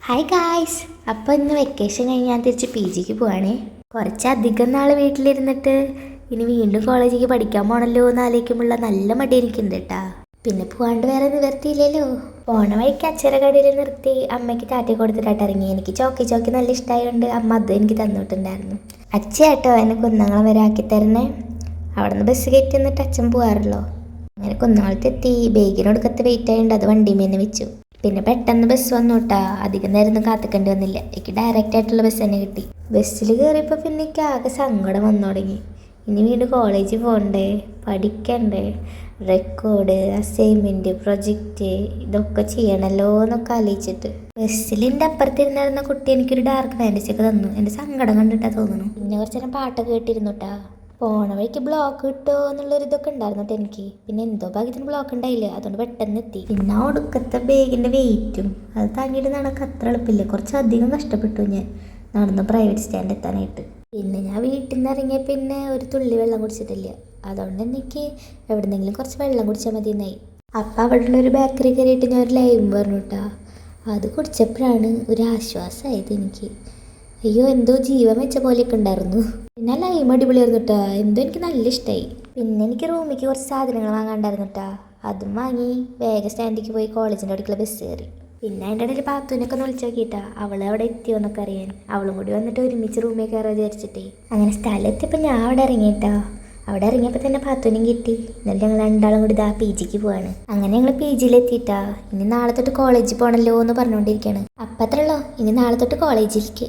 Hi guys. അപ്പോൾ ഇന്ന് vacation കഴിഞ്ഞ് ഞാൻ തിരിച്ച് പി ജിക്ക് പോവാണേ. കുറച്ചധികം നാൾ വീട്ടിലിരുന്നിട്ട് ഇനി വീണ്ടും കോളേജിലേക്ക് പഠിക്കാൻ പോകണല്ലോ എന്ന് ആലോചിക്കുമ്പോഴുള്ള നല്ല മടി എനിക്കുണ്ട് കേട്ടാ. പിന്നെ പോകാണ്ട് വേറെ നിവർത്തിയില്ലല്ലോ. പോണ വഴിക്ക് അച്ഛൻ്റെ കടയിൽ നിർത്തി അമ്മയ്ക്ക് ടാറ്റ കൊടുത്തിട്ടായിട്ട് ഇറങ്ങി. എനിക്ക് ചോക്കി ചോക്കി നല്ല ഇഷ്ടമായതുകൊണ്ട് അമ്മ അത് എനിക്ക് തന്നിട്ടുണ്ടായിരുന്നു. അച്ഛയാട്ടോ എന്നെ കുന്നംകുളം വരെ ആക്കി തരണേ. അവിടെ നിന്ന് ബസ് കയറ്റി എന്നിട്ട് അച്ഛൻ പോകാറുള്ളൂ. അങ്ങനെ കുന്നംകുളത്തെത്തി. ബേഗിനോടുക്കത്ത് വെയിറ്റ് ആയതുകൊണ്ട് അത് വണ്ടിമേന്ന് വെച്ചു. പിന്നെ പെട്ടെന്ന് ബസ് വന്നു കേട്ടാ. അധികം നേരം കാത്തിക്കേണ്ടി വന്നില്ല. എനിക്ക് ഡയറക്റ്റ് ആയിട്ടുള്ള ബസ് തന്നെ കിട്ടി. ബസ്സിൽ കയറിയപ്പോൾ പിന്നെ എനിക്ക് ആകെ സങ്കടം വന്നു തുടങ്ങി. ഇനി വീണ്ടും കോളേജിൽ പോകണ്ടേ, പഠിക്കണ്ടേ, റെക്കോർഡ്, അസൈൻമെൻറ്റ്, പ്രൊജക്റ്റ് ഇതൊക്കെ ചെയ്യണമല്ലോ എന്നൊക്കെ ആലോചിച്ചിട്ട് ബസ്സിൽ എൻ്റെ അപ്പുറത്തിരുന്നായിരുന്ന കുട്ടി എനിക്കൊരു ഡാർക്ക് ഫാൻറ്റസി ഒക്കെ തന്നു. എൻ്റെ സങ്കടം കണ്ടിട്ടാ തോന്നുന്നു. പിന്നെ കുറച്ച് നേരം പാട്ടൊക്കെ കേട്ടിരുന്നു കേട്ടാ. പോണ വഴിക്ക് ബ്ലോക്ക് കിട്ടുമോ എന്നുള്ളൊരിതൊക്കെ ഉണ്ടായിരുന്നു കേട്ടോ എനിക്ക്. പിന്നെ എന്തോ ഭാഗ്യത്തിന് ബ്ലോക്ക് ഉണ്ടായില്ല, അതുകൊണ്ട് പെട്ടെന്ന് എത്തി. പിന്നെ ആ ഒടുക്കത്തെ ബാഗിൻ്റെ വെയിറ്റും അത് താങ്ങിയിട്ട് നടക്കാൻ അത്ര എളുപ്പമില്ല. കുറച്ചധികം കഷ്ടപ്പെട്ടു ഞാൻ നടന്ന് പ്രൈവറ്റ് സ്റ്റാൻഡ് എത്താനായിട്ട്. പിന്നെ ഞാൻ വീട്ടിൽ നിന്ന് ഇറങ്ങിയ പിന്നെ ഒരു തുള്ളി വെള്ളം കുടിച്ചിട്ടില്ല. അതുകൊണ്ട് എനിക്ക് എവിടെന്നെങ്കിലും കുറച്ച് വെള്ളം കുടിച്ചാൽ മതി എന്നായി. അപ്പം അവിടെയുള്ളൊരു ബേക്കറി കയറിയിട്ട് ഞാൻ ഒരു ലൈം പറഞ്ഞു കേട്ടോ. അത് കുടിച്ചപ്പോഴാണ് ഒരു ആശ്വാസമായത് എനിക്ക്. അയ്യോ, എന്തോ ജീവൻ വെച്ച പോലെയൊക്കെ ഉണ്ടായിരുന്നു. പിന്നെ ലൈം അടിപൊളിയായിരുന്നു കേട്ടോ. എന്തോ എനിക്ക് നല്ല ഇഷ്ടമായി. പിന്നെ എനിക്ക് റൂമിലേക്ക് കുറച്ച് സാധനങ്ങൾ വാങ്ങാണ്ടായിരുന്നു കേട്ടോ. അതും വാങ്ങി വേഗം സ്റ്റാൻഡിലേക്ക് പോയി കോളേജിൻ്റെ അടുക്കുള്ള ബസ് കയറി. പിന്നെ അതിൻ്റെ ഇടയിൽ പാത്തുവിനൊക്കെ ഒന്ന് വിളിച്ചു നോക്കിയിട്ടാ അവൾ അവിടെ എത്തിയോ എന്നൊക്കെ അറിയാൻ. അവളും കൂടി വന്നിട്ട് ഒരുമിച്ച് റൂമിൽ കയറാൻ വിചാരിച്ചിട്ടേ. അങ്ങനെ സ്ഥലത്തെത്തിയപ്പോൾ ഞാൻ അവിടെ ഇറങ്ങിയിട്ടാ. അവിടെ ഇറങ്ങിയപ്പോൾ തന്നെ പാത്തുവിനും കിട്ടി. എന്നിട്ട് ഞങ്ങൾ രണ്ടാളും കൂടി ഇതാ പി ജിക്ക് പോവാണ്. അങ്ങനെ ഞങ്ങൾ പി ജിയിലെത്തിയിട്ടാ. ഇനി നാളെ തൊട്ട് കോളേജിൽ പോകണമല്ലോ എന്ന് പറഞ്ഞുകൊണ്ടിരിക്കുകയാണ്. അപ്പം അത്രയുള്ളൂ, ഇനി നാളെ തൊട്ട് കോളേജിലേക്ക്.